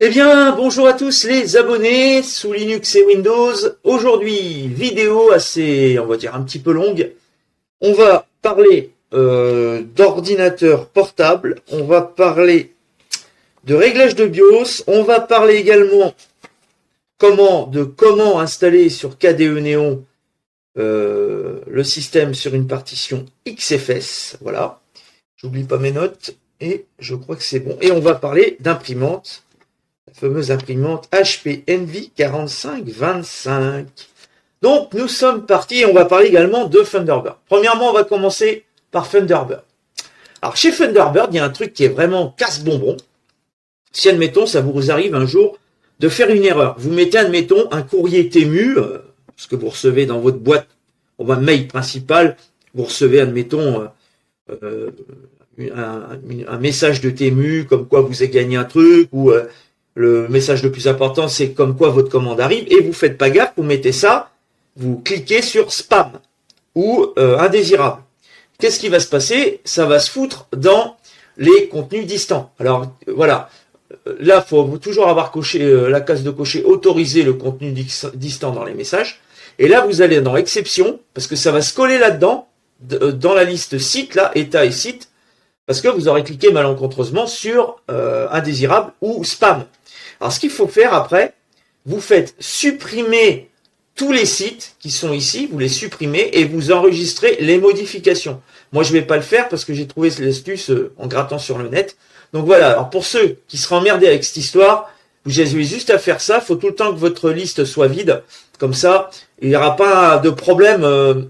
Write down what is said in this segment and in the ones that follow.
Eh bien, bonjour à tous les abonnés sous Linux et Windows. Aujourd'hui, vidéo assez, on va dire, un petit peu longue. On va parler d'ordinateur portable, on va parler de réglage de BIOS, on va parler également comment installer sur KDE Néon le système sur une partition XFS. Voilà, j'oublie pas mes notes et je crois que c'est bon. Et on va parler d'imprimante. La fameuse imprimante HP Envy 4525. Donc, nous sommes partis et on va parler également de Thunderbird. Premièrement, on va commencer par Thunderbird. Alors, chez Thunderbird, il y a un truc qui est vraiment casse-bonbon. Si, admettons, ça vous arrive un jour de faire une erreur. Vous mettez, admettons, un courrier Temu, ce que vous recevez dans votre boîte, mail principal, vous recevez, admettons, un message de Temu, comme quoi vous avez gagné un truc, ou le message le plus important, c'est comme quoi votre commande arrive, et vous faites pas gaffe, vous mettez ça, vous cliquez sur spam ou indésirable. Qu'est-ce qui va se passer? Ça va se foutre dans les contenus distants. Alors voilà, là, il faut toujours avoir coché la case de cocher autoriser le contenu distant dans les messages. Et là, vous allez dans exception, parce que ça va se coller là-dedans, dans la liste site, là, état et site, parce que vous aurez cliqué malencontreusement sur indésirable ou spam. Alors, ce qu'il faut faire après, vous faites supprimer tous les sites qui sont ici, vous les supprimez et vous enregistrez les modifications. Moi, je ne vais pas le faire parce que j'ai trouvé l'astuce en grattant sur le net. Donc voilà, alors pour ceux qui seraient emmerdés avec cette histoire, vous avez juste à faire ça. Il faut tout le temps que votre liste soit vide. Comme ça, il n'y aura pas de problème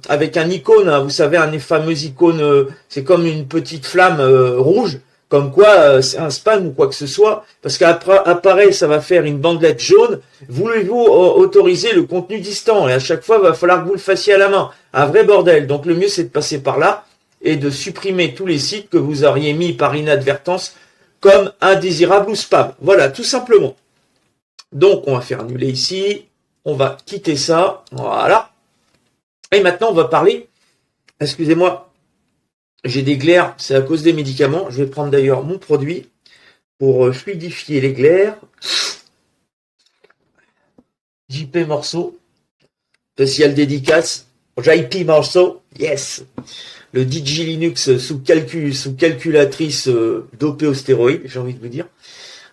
avec un icône. Hein, vous savez, un fameux icône, c'est comme une petite flamme rouge. Comme quoi c'est un spam ou quoi que ce soit, parce qu'apparaît, ça va faire une bandelette jaune. Voulez-vous autoriser le contenu distant? Et à chaque fois, il va falloir que vous le fassiez à la main. Un vrai bordel. Donc le mieux, c'est de passer par là et de supprimer tous les sites que vous auriez mis par inadvertance comme indésirables ou spam. Voilà, tout simplement. Donc on va faire annuler ici. On va quitter ça. Voilà. Et maintenant, on va parler, excusez-moi, j'ai des glaires, c'est à cause des médicaments. Je vais prendre d'ailleurs mon produit pour fluidifier les glaires. JP Morceau. Spécial dédicace. JP Morceau. Yes. Le DJ Linux sous calculatrice dopée aux stéroïdes, j'ai envie de vous dire.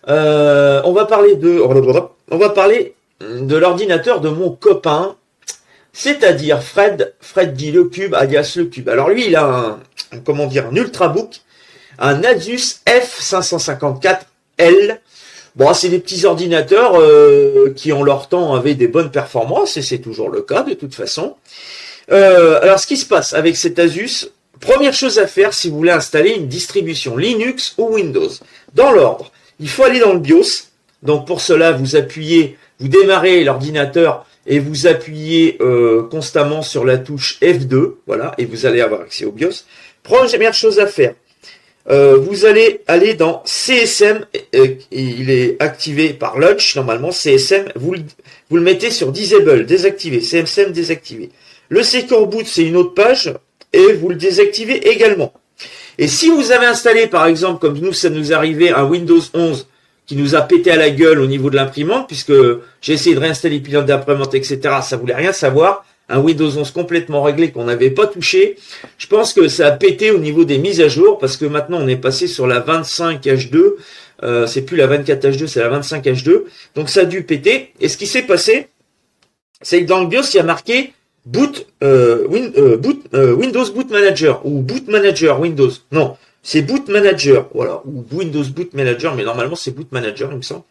On va parler de l'ordinateur de mon copain, c'est-à-dire Fred dit le cube, alias le cube. Alors lui, il a un ultrabook, un Asus F554L. Bon, c'est des petits ordinateurs qui, en leur temps, avaient des bonnes performances, et c'est toujours le cas de toute façon. Alors, ce qui se passe avec cet Asus, première chose à faire si vous voulez installer une distribution Linux ou Windows. Dans l'ordre, il faut aller dans le BIOS. Donc, pour cela, vous démarrez l'ordinateur et vous appuyez constamment sur la touche F2, voilà, et vous allez avoir accès au BIOS. Première chose à faire, vous allez aller dans CSM, il est activé par Launch, normalement, CSM, vous le mettez sur Disable, désactivé, CSM désactivé. Le Secure Boot, c'est une autre page, et vous le désactivez également. Et si vous avez installé, par exemple, comme nous, ça nous arrivait, un Windows 11, qui nous a pété à la gueule au niveau de l'imprimante, puisque j'ai essayé de réinstaller pilote d'imprimante, etc. Ça voulait rien savoir. Un Windows 11 complètement réglé qu'on n'avait pas touché. Je pense que ça a pété au niveau des mises à jour, parce que maintenant on est passé sur la 25H2. C'est plus la 24H2, c'est la 25H2. Donc ça a dû péter. Et ce qui s'est passé, c'est que dans le BIOS, il y a marqué Windows Boot Manager ou Boot Manager Windows. Non. C'est Boot Manager, voilà, ou Windows Boot Manager, mais normalement c'est Boot Manager, il me semble.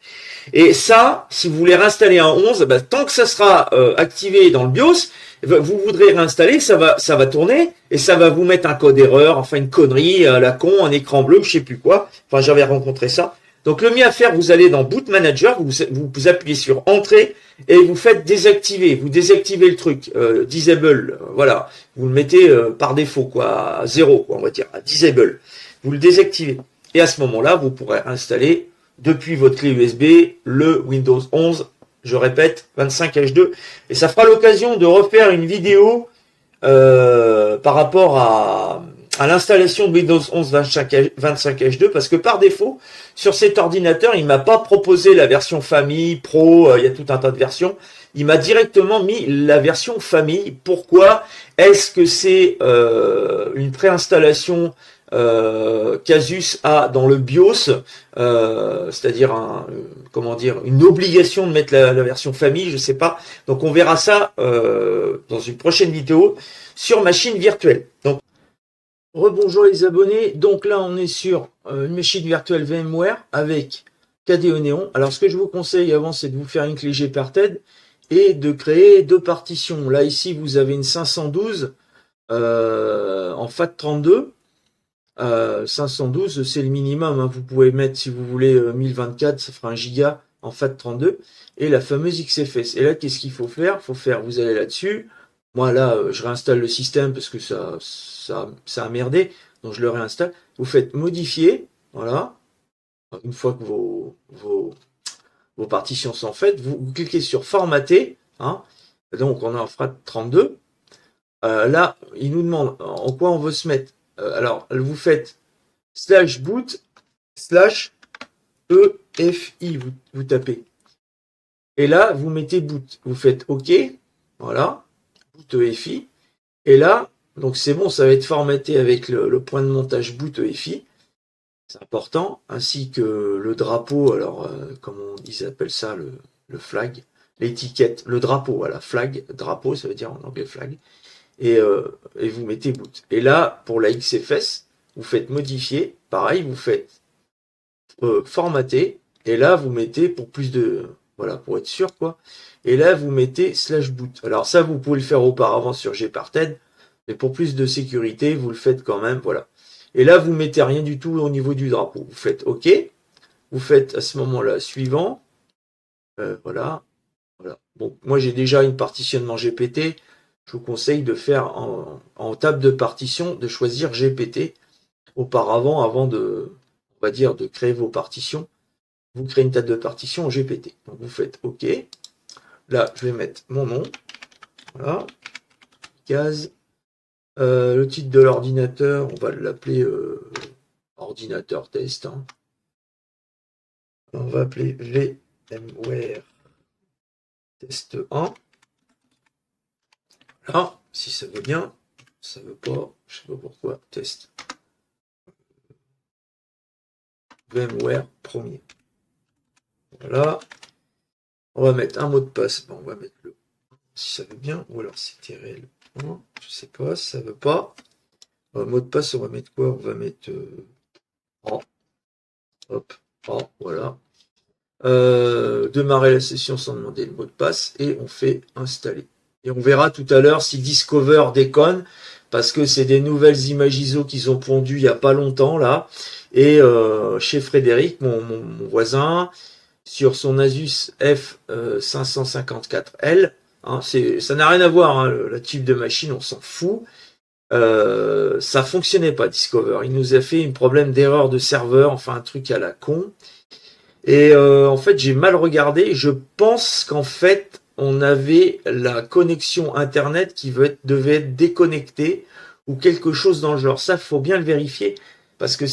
Et ça, si vous voulez réinstaller un 11, tant que ça sera activé dans le BIOS, vous voudrez réinstaller, ça va tourner, et ça va vous mettre un code erreur, enfin une connerie, la con, un écran bleu, je sais plus quoi. Enfin, j'avais rencontré ça. Donc le mieux à faire, vous allez dans Boot Manager, vous appuyez sur Entrée, et vous faites désactiver, vous désactivez le truc, Disable, voilà. Vous le mettez par défaut, quoi, à 0, quoi, on va dire, à Disable. Vous le désactivez. Et à ce moment-là, vous pourrez installer depuis votre clé USB le Windows 11, je répète, 25H2. Et ça fera l'occasion de refaire une vidéo par rapport à l'installation de Windows 11 25H2 parce que par défaut, sur cet ordinateur, il m'a pas proposé la version famille, pro, il y a tout un tas de versions. Il m'a directement mis la version famille. Pourquoi? Est-ce que c'est une préinstallation qu'Asus a dans le BIOS, c'est-à-dire comment dire, une obligation de mettre la version famille, je sais pas. Donc on verra ça dans une prochaine vidéo sur machine virtuelle. Donc rebonjour les abonnés, donc là on est sur une machine virtuelle VMware avec KDE Neon. Alors ce que je vous conseille avant, c'est de vous faire une clé Gparted et de créer deux partitions. Là ici vous avez une 512 en FAT32. 512 c'est le minimum, hein. Vous pouvez mettre si vous voulez 1024, ça fera 1 giga en FAT32, et la fameuse XFS. Et là qu'est-ce qu'il faut faire? Vous allez là-dessus. Moi là je réinstalle le système parce que ça a merdé, donc je le réinstalle. Vous faites modifier, voilà. Une fois que vos partitions sont faites, vous cliquez sur formater, hein. Donc on est en FAT32. Là il nous demande en quoi on veut se mettre. Alors, vous faites /boot /EFI, vous tapez. Et là, vous mettez boot. Vous faites OK, voilà, boot EFI. Et là, donc c'est bon, ça va être formaté avec le point de montage boot EFI. C'est important, ainsi que le drapeau, alors, comment ils appellent ça, le flag, l'étiquette, le drapeau, voilà, flag, drapeau, ça veut dire en anglais flag. Et vous mettez boot. Et là, pour la XFS, vous faites modifier, pareil, vous faites formater, et là, vous mettez pour plus de, voilà, pour être sûr, quoi. Et là, vous mettez /boot. Alors ça, vous pouvez le faire auparavant sur Gparted, mais pour plus de sécurité, vous le faites quand même, voilà. Et là, vous mettez rien du tout au niveau du drapeau. Vous faites OK, vous faites à ce moment-là suivant, voilà. Bon, moi, j'ai déjà une partitionnement GPT. Je vous conseille de faire en table de partition, de choisir GPT. Auparavant, avant de, on va dire, de créer vos partitions, vous créez une table de partition en GPT. Donc vous faites OK. Là, je vais mettre mon nom. Voilà. Case. Le titre de l'ordinateur, on va l'appeler ordinateur test. Hein. On va appeler VMware test 1. Là, si ça veut bien, ça veut pas, je sais pas pourquoi, test. VMware premier. Voilà. On va mettre un mot de passe. Bon, on va mettre le, si ça veut bien, ou alors c'était réel. Je sais pas, si ça veut pas. Mot de passe, on va mettre quoi? On va mettre hop, voilà. Démarrer la session sans demander le mot de passe et on fait installer. Et on verra tout à l'heure si Discover déconne, parce que c'est des nouvelles images ISO qu'ils ont pondues il n'y a pas longtemps, là. Et chez Frédéric, mon voisin, sur son Asus F554L, hein, ça n'a rien à voir, hein, le type de machine, on s'en fout. Ça fonctionnait pas, Discover. Il nous a fait un problème d'erreur de serveur, enfin un truc à la con. Et en fait, j'ai mal regardé. Je pense qu'en fait, on avait la connexion Internet qui devait être déconnectée ou quelque chose dans le genre. Ça, faut bien le vérifier parce que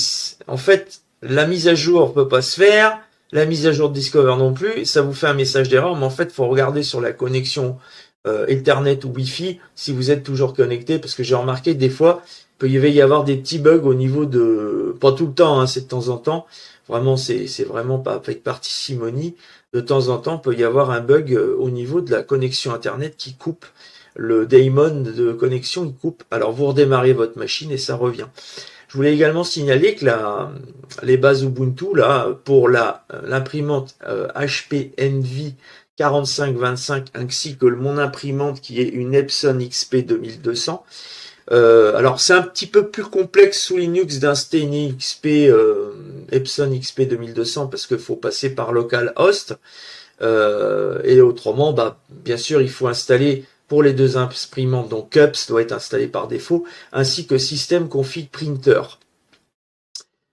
en fait, la mise à jour peut pas se faire, la mise à jour de Discover non plus. Ça vous fait un message d'erreur, mais en fait, faut regarder sur la connexion Ethernet ou Wi-Fi si vous êtes toujours connecté, parce que j'ai remarqué des fois, il peut y avoir des petits bugs au niveau de, pas tout le temps, hein, c'est de temps en temps. Vraiment, c'est vraiment pas avec parcimonie. De temps en temps, il peut y avoir un bug au niveau de la connexion Internet qui coupe. Le daemon de connexion, il coupe. Alors, vous redémarrez votre machine et ça revient. Je voulais également signaler que les bases Ubuntu, là, pour l'imprimante HP Envy 4525, ainsi que mon imprimante qui est une Epson XP 2200, alors c'est un petit peu plus complexe sous Linux d'installer une Epson XP 2200 parce qu'il faut passer par localhost et autrement, bien sûr, il faut installer pour les deux imprimantes, donc CUPS doit être installé par défaut, ainsi que système config printer.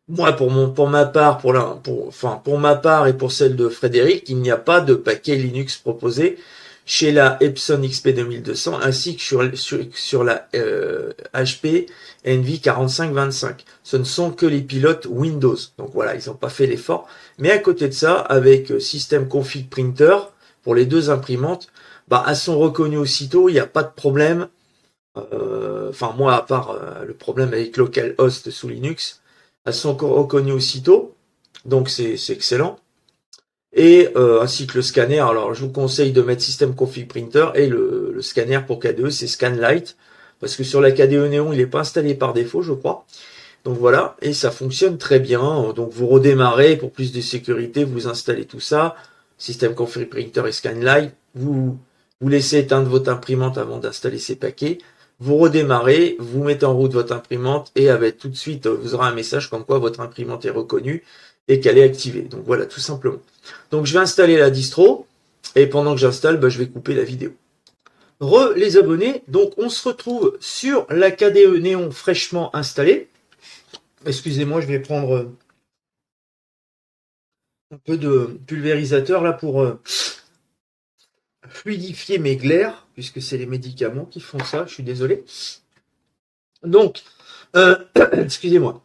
Moi, pour ma part et pour celle de Frédéric, il n'y a pas de paquet Linux proposé chez la Epson XP 2200 ainsi que sur la HP Envy 4525. Ce ne sont que les pilotes Windows. Donc voilà, ils n'ont pas fait l'effort. Mais à côté de ça, avec System Config Printer, pour les deux imprimantes, bah, elles sont reconnues aussitôt, il n'y a pas de problème. Enfin, moi, à part le problème avec localhost sous Linux, elles sont reconnues aussitôt. Donc c'est excellent. Et ainsi que le scanner. Alors je vous conseille de mettre System Config Printer et le scanner pour KDE, c'est Scanlight. Parce que sur la KDE Néon, il n'est pas installé par défaut, je crois. Donc voilà, et ça fonctionne très bien. Donc vous redémarrez pour plus de sécurité, vous installez tout ça, System Config Printer et Scanlight, vous laissez éteindre votre imprimante avant d'installer ces paquets, vous redémarrez, vous mettez en route votre imprimante et avec tout de suite, vous aurez un message comme quoi votre imprimante est reconnue et qu'elle est activée. Donc voilà, tout simplement. Donc je vais installer la distro et pendant que j'installe, bah, je vais couper la vidéo. Les abonnés, donc on se retrouve sur la KDE Néon fraîchement installée. Excusez-moi, je vais prendre un peu de pulvérisateur là pour fluidifier mes glaires, puisque c'est les médicaments qui font ça, je suis désolé. Donc, excusez-moi.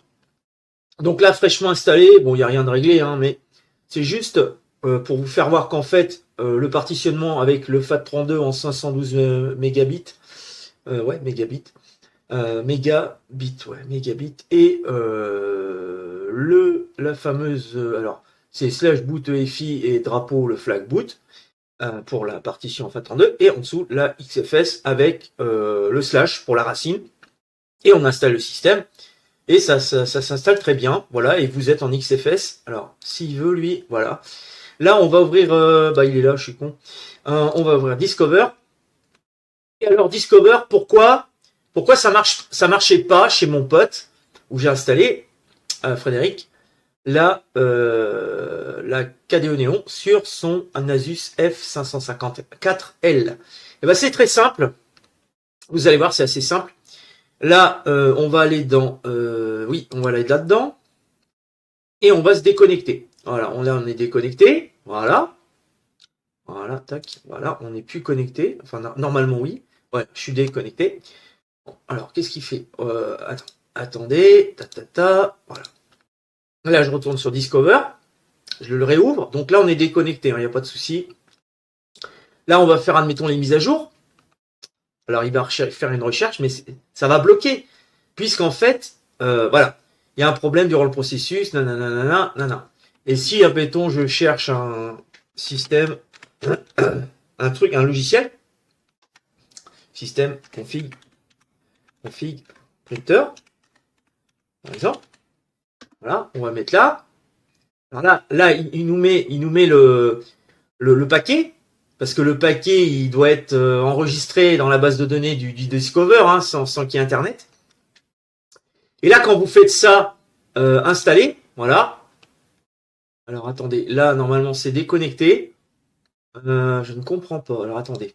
Donc là, fraîchement installé, bon, il n'y a rien de réglé, hein, mais c'est juste pour vous faire voir qu'en fait, le partitionnement avec le FAT32 en 512 mégabits, mégabits, mégabit et la fameuse alors c'est slash boot EFI et drapeau le flag boot pour la partition FAT32 et en dessous la XFS avec le slash pour la racine et on installe le système et ça s'installe très bien, voilà, et vous êtes en XFS. Alors s'il veut lui, voilà, là on va ouvrir il est là, je suis con, on va ouvrir Discover. Et alors Discover, pourquoi ça marchait pas chez mon pote où j'ai installé Frédéric la KDE Néon sur son Asus F554L. Et ben c'est très simple. Vous allez voir, c'est assez simple. Là, on va aller dans on va aller là-dedans et on va se déconnecter. Voilà, on est déconnecté. Voilà, tac. Voilà, on n'est plus connecté. Enfin, normalement oui. Ouais, je suis déconnecté. Bon, alors, qu'est-ce qu'il fait attendez, voilà. Là, je retourne sur Discover, je le réouvre. Donc là, on est déconnecté, il n'y a pas de souci. Là, on va faire, admettons, les mises à jour. Alors, il va faire une recherche, mais ça va bloquer, puisqu'en fait, voilà, il y a un problème durant le processus, nanana. Et si, admettons, je cherche un système, un logiciel, système config printer, par exemple. Voilà, on va mettre là. Alors là, il nous met le paquet, parce que le paquet, il doit être enregistré dans la base de données du Discover, hein, sans qu'il y ait Internet. Et là, quand vous faites ça, installer, voilà. Alors attendez, là, normalement, c'est déconnecté. Je ne comprends pas. Alors attendez.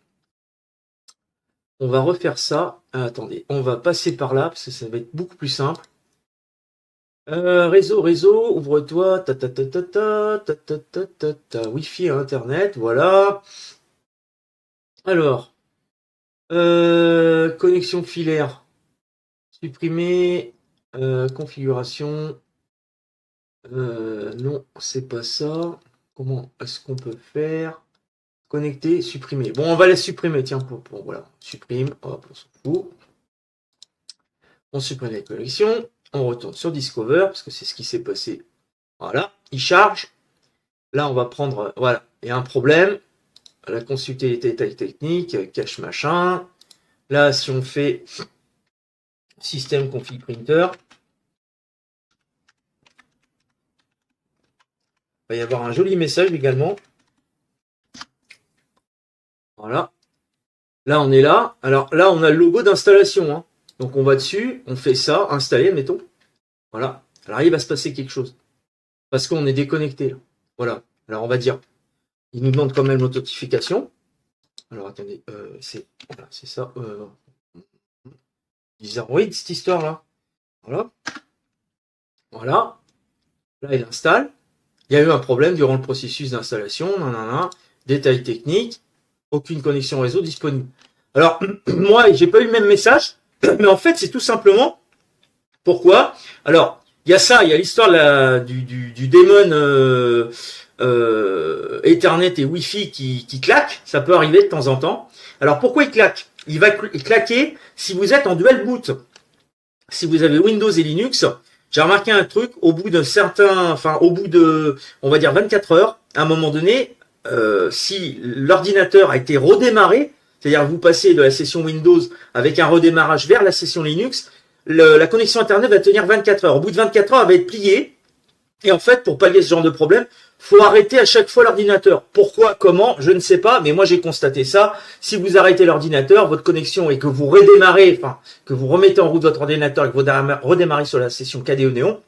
On va refaire ça. Attendez, on va passer par là, parce que ça va être beaucoup plus simple. Réseau, ouvre-toi, Wi-Fi et Internet, voilà. Alors, connexion filaire, supprimer, configuration, non, c'est pas ça. Comment est-ce qu'on peut faire? Connecter, supprimer. Bon, on va la supprimer, tiens, voilà, supprime, hop, on s'en fout. On supprime la connexion. On retourne sur Discover, parce que c'est ce qui s'est passé. Voilà, il charge. Là, on va prendre, voilà, il y a un problème. La consulter les détails techniques, cache machin. Là, si on fait système config printer, il va y avoir un joli message également. Voilà. Là, on est là. Alors là, on a le logo d'installation, hein. Donc on va dessus, on fait ça, installer, mettons. Voilà. Alors il va se passer quelque chose. Parce qu'on est déconnecté. Là. Voilà. Alors on va dire, il nous demande quand même l'authentification. Alors attendez, c'est ça. Bizarroïde cette histoire là. Voilà. Voilà. Là il installe. Il y a eu un problème durant le processus d'installation. Détails techniques. Aucune connexion réseau disponible. Alors, moi, j'ai pas eu le même message, mais en fait, c'est tout simplement pourquoi. Alors, il y a ça, il y a l'histoire du démon Ethernet et Wi-Fi qui claque. Ça peut arriver de temps en temps. Alors, pourquoi il claque? Il va claquer si vous êtes en dual boot. Si vous avez Windows et Linux, j'ai remarqué un truc, au bout de, on va dire 24 heures, à un moment donné, si l'ordinateur a été redémarré, c'est-à-dire vous passez de la session Windows avec un redémarrage vers la session Linux, la connexion Internet va tenir 24 heures. Au bout de 24 heures, elle va être pliée. Et en fait, pour pallier ce genre de problème, faut arrêter à chaque fois l'ordinateur. Pourquoi, comment, je ne sais pas, mais moi j'ai constaté ça. Si vous arrêtez l'ordinateur, votre connexion et que vous redémarrez, que vous remettez en route votre ordinateur et que vous redémarrez sur la session KDE Néon,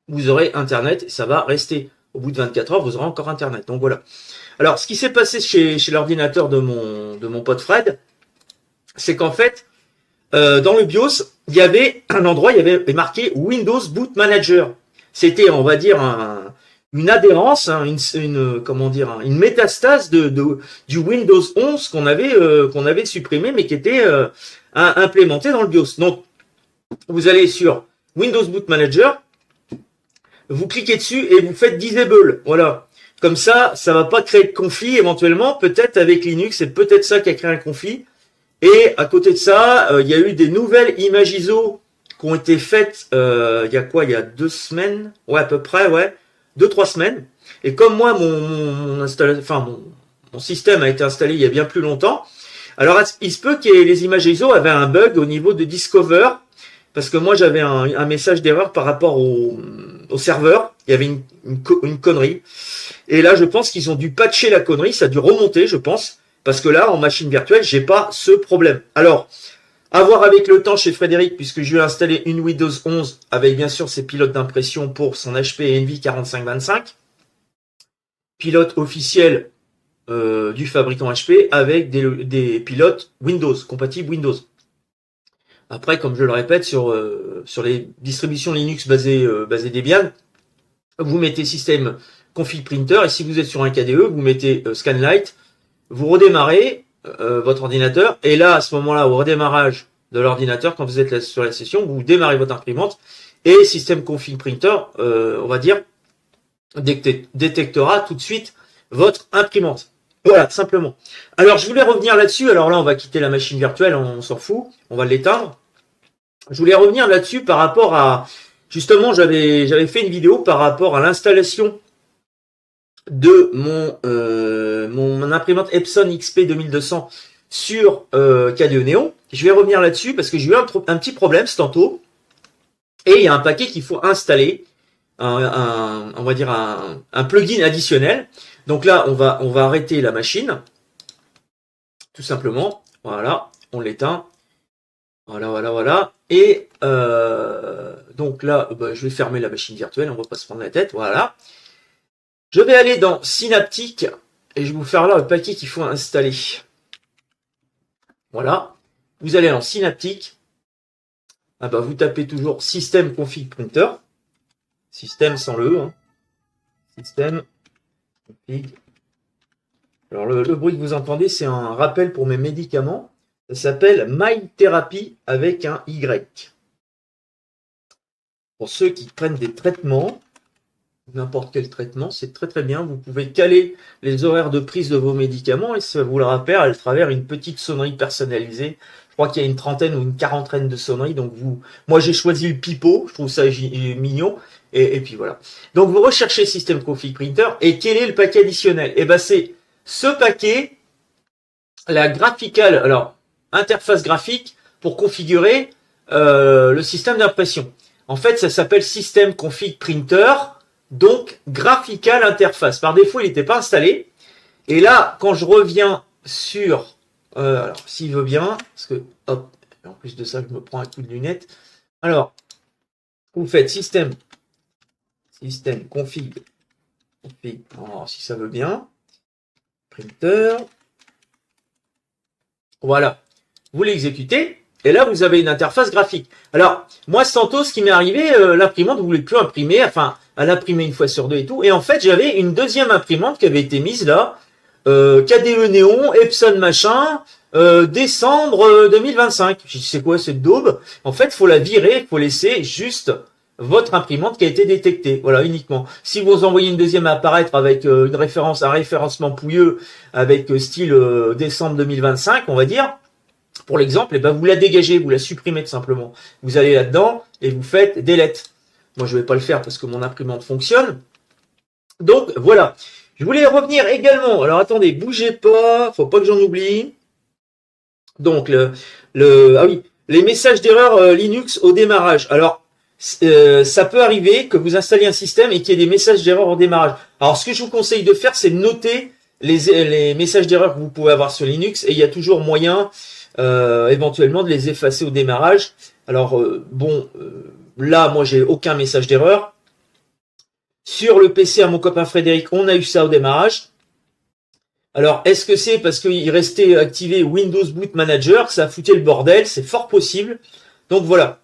vous aurez Internet et ça va rester. Au bout de 24 heures, vous aurez encore Internet. Donc voilà. Alors, ce qui s'est passé chez l'ordinateur de mon pote Fred, c'est qu'en fait, dans le BIOS, il y avait un endroit, il y avait marqué Windows Boot Manager. C'était, on va dire, une adhérence, une métastase du Windows 11 qu'on avait supprimé, mais qui était implémenté dans le BIOS. Donc, vous allez sur Windows Boot Manager, vous cliquez dessus et vous faites Disable. Voilà. Comme ça va pas créer de conflit éventuellement, peut-être avec Linux, c'est peut-être ça qui a créé un conflit. Et à côté de ça, il y a eu des nouvelles images ISO qui ont été faites, il y a 2 semaines, ouais, à peu près, ouais, 2-3 semaines. Et comme moi, mon système a été installé il y a bien plus longtemps, alors il se peut que les images ISO avaient un bug au niveau de Discover, parce que moi j'avais un message d'erreur par rapport au serveur, il y avait une connerie. Et là, je pense qu'ils ont dû patcher la connerie, ça a dû remonter, je pense, parce que là, en machine virtuelle, j'ai pas ce problème. Alors, à voir avec le temps chez Frédéric, puisque je lui ai installé une Windows 11 avec bien sûr ses pilotes d'impression pour son HP Envy 4525, pilote officiel du fabricant HP avec des pilotes Windows, compatibles Windows. Après, comme je le répète, sur les distributions Linux basées Debian, vous mettez système config printer et si vous êtes sur un KDE, vous mettez Scanlight, vous redémarrez votre ordinateur et là, à ce moment-là, au redémarrage de l'ordinateur, quand vous êtes sur la session, vous démarrez votre imprimante et système config printer, on va dire, détectera tout de suite votre imprimante. Voilà, simplement. Alors, je voulais revenir là-dessus. Alors là, on va quitter la machine virtuelle, on s'en fout, on va l'éteindre. Je voulais revenir là-dessus par rapport à, justement, j'avais fait une vidéo par rapport à l'installation de mon imprimante Epson XP 2200 sur KDE Néon. Je vais revenir là-dessus parce que j'ai eu un petit problème ce tantôt et il y a un paquet qu'il faut installer, on va dire un plugin additionnel. Donc là, on va arrêter la machine, tout simplement. Voilà, on l'éteint. Voilà. Et donc là, je vais fermer la machine virtuelle, on va pas se prendre la tête. Voilà. Je vais aller dans Synaptic et je vais vous faire là le paquet qu'il faut installer. Voilà. Vous allez dans Synaptic. Vous tapez toujours System Config Printer. Système sans le E. Hein. Système Config. Alors le bruit que vous entendez, c'est un rappel pour mes médicaments. Ça s'appelle MyTherapy avec un Y. Pour ceux qui prennent des traitements, n'importe quel traitement, c'est très très bien. Vous pouvez caler les horaires de prise de vos médicaments et ça vous le rappelle à travers une petite sonnerie personnalisée. Je crois qu'il y a une trentaine ou une quarantaine de sonneries. Donc moi j'ai choisi le pipeau, je trouve ça mignon. Et puis voilà. Donc vous recherchez System Config Printer et quel est le paquet additionnel? Et c'est ce paquet, la graphical, alors interface graphique pour configurer le système d'impression. En fait, ça s'appelle System Config Printer. Donc, graphical interface. Par défaut, il n'était pas installé. Et là, quand je reviens sur... alors, s'il veut bien, parce que, hop, en plus de ça, je me prends un coup de lunette. Alors, vous faites système config, alors, si ça veut bien, printer. Voilà. Vous l'exécutez. Et là, vous avez une interface graphique. Alors, moi, tantôt, ce qui m'est arrivé, l'imprimante ne voulait plus imprimer, elle imprimait une fois sur deux et tout. Et en fait, j'avais une deuxième imprimante qui avait été mise là, KDE Néon, Epson machin, décembre 2025. Je dis, c'est quoi cette daube? En fait, faut la virer, faut laisser juste votre imprimante qui a été détectée. Voilà, uniquement. Si vous envoyez une deuxième à apparaître avec une référence, un référencement pouilleux avec style décembre 2025, on va dire, pour l'exemple, eh ben vous la dégagez, vous la supprimez tout simplement. Vous allez là-dedans et vous faites delete. Moi, je vais pas le faire parce que mon imprimante fonctionne. Donc, voilà. Je voulais revenir également. Alors, attendez, bougez pas. Faut pas que j'en oublie. Donc, ah oui, les messages d'erreur Linux au démarrage. Alors, ça peut arriver que vous installiez un système et qu'il y ait des messages d'erreur au démarrage. Alors, ce que je vous conseille de faire, c'est de noter les messages d'erreur que vous pouvez avoir sur Linux. Et il y a toujours moyen, éventuellement, de les effacer au démarrage. Alors, là, moi, j'ai aucun message d'erreur. Sur le PC à mon copain Frédéric, on a eu ça au démarrage. Alors, est-ce que c'est parce qu'il restait activé Windows Boot Manager, que ça a foutu le bordel? C'est fort possible. Donc voilà.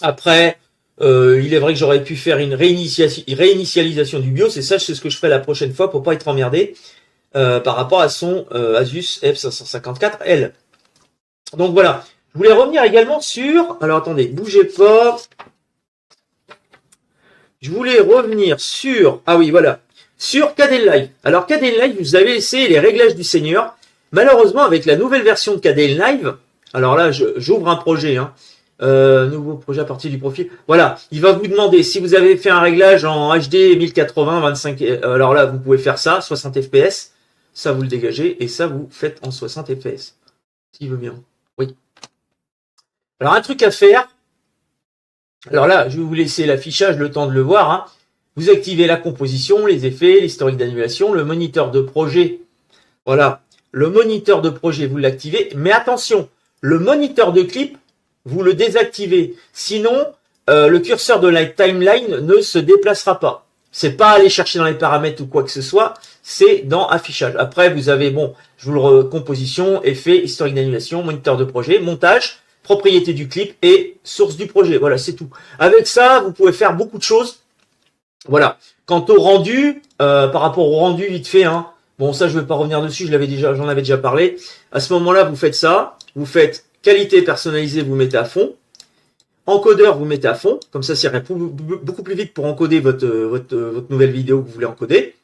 Après, il est vrai que j'aurais pu faire une réinitialisation du BIOS, et ça, c'est ce que je ferai la prochaine fois pour pas être emmerdé par rapport à son Asus F554L. Donc voilà. Je voulais revenir également sur... Alors attendez, bougez pas. Je voulais revenir sur... Ah oui, voilà. Sur Kdenlive. Alors Kdenlive, vous avez laissé les réglages du Seigneur. Malheureusement, avec la nouvelle version de Kdenlive, alors là, j'ouvre un projet, hein. Nouveau projet à partir du profil. Voilà, il va vous demander si vous avez fait un réglage en HD 1080, 25. Alors là, vous pouvez faire ça, 60 fps. Ça, vous le dégagez et ça, vous faites en 60 fps. S'il veut bien. Oui. Alors, un truc à faire. Alors là, je vais vous laisser l'affichage, le temps de le voir, hein. Vous activez la composition, les effets, l'historique d'annulation, le moniteur de projet. Voilà, le moniteur de projet, vous l'activez. Mais attention, le moniteur de clip, vous le désactivez. Sinon, le curseur de la timeline ne se déplacera pas. C'est pas aller chercher dans les paramètres ou quoi que ce soit, c'est dans affichage. Après, vous avez, bon, je vous le composition, effet, historique d'annulation, moniteur de projet, montage, propriété du clip et source du projet. Voilà, c'est tout. Avec ça, vous pouvez faire beaucoup de choses. Voilà. Quant au rendu, par rapport au rendu vite fait, hein, bon, ça, je vais pas revenir dessus, j'en avais déjà parlé. À ce moment-là, vous faites ça, vous faites qualité personnalisée, vous mettez à fond. Encodeur, vous mettez à fond. Comme ça, c'est beaucoup plus vite pour encoder votre nouvelle vidéo que vous voulez encoder.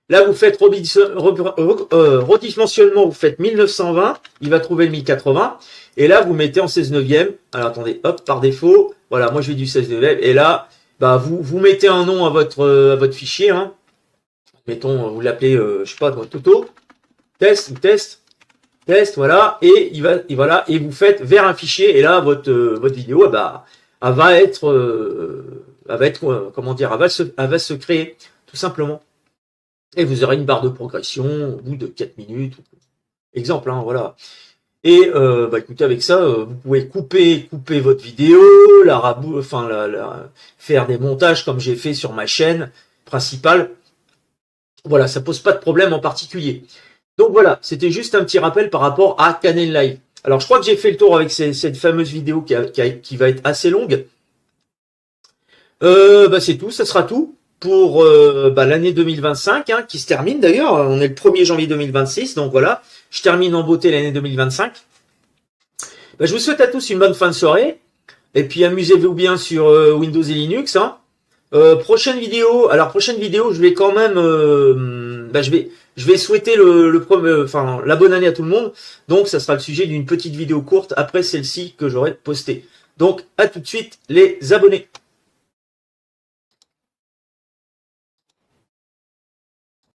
Là, vous faites redimensionnement, vous faites 1920. Il va trouver le 1080. Et là, vous mettez en 16 neuvième. Alors, attendez, hop, par défaut. Voilà, moi, je vais du 16 neuvième. Et là, bah, vous mettez un nom à votre fichier, hein. Mettons, vous l'appelez, je sais pas, Toto. Test, voilà, et voilà, et vous faites vers un fichier, et là votre vidéo, bah, elle va être, comment dire, elle va se créer, tout simplement. Et vous aurez une barre de progression au bout de 4 minutes. Exemple, hein, voilà. Et bah écoutez, avec ça, vous pouvez couper votre vidéo, faire des montages comme j'ai fait sur ma chaîne principale. Voilà, ça pose pas de problème en particulier. Donc voilà, c'était juste un petit rappel par rapport à Kdenlive. Alors je crois que j'ai fait le tour avec cette fameuse vidéo qui va être assez longue. Bah c'est tout, ça sera tout pour l'année 2025, hein, qui se termine d'ailleurs. On est le 1er janvier 2026, donc voilà, je termine en beauté l'année 2025. Bah, je vous souhaite à tous une bonne fin de soirée, et puis amusez-vous bien sur Windows et Linux, hein. Prochaine vidéo, je vais quand même, je vais souhaiter la bonne année à tout le monde. Donc, ça sera le sujet d'une petite vidéo courte après celle-ci que j'aurai postée. Donc, à tout de suite, les abonnés.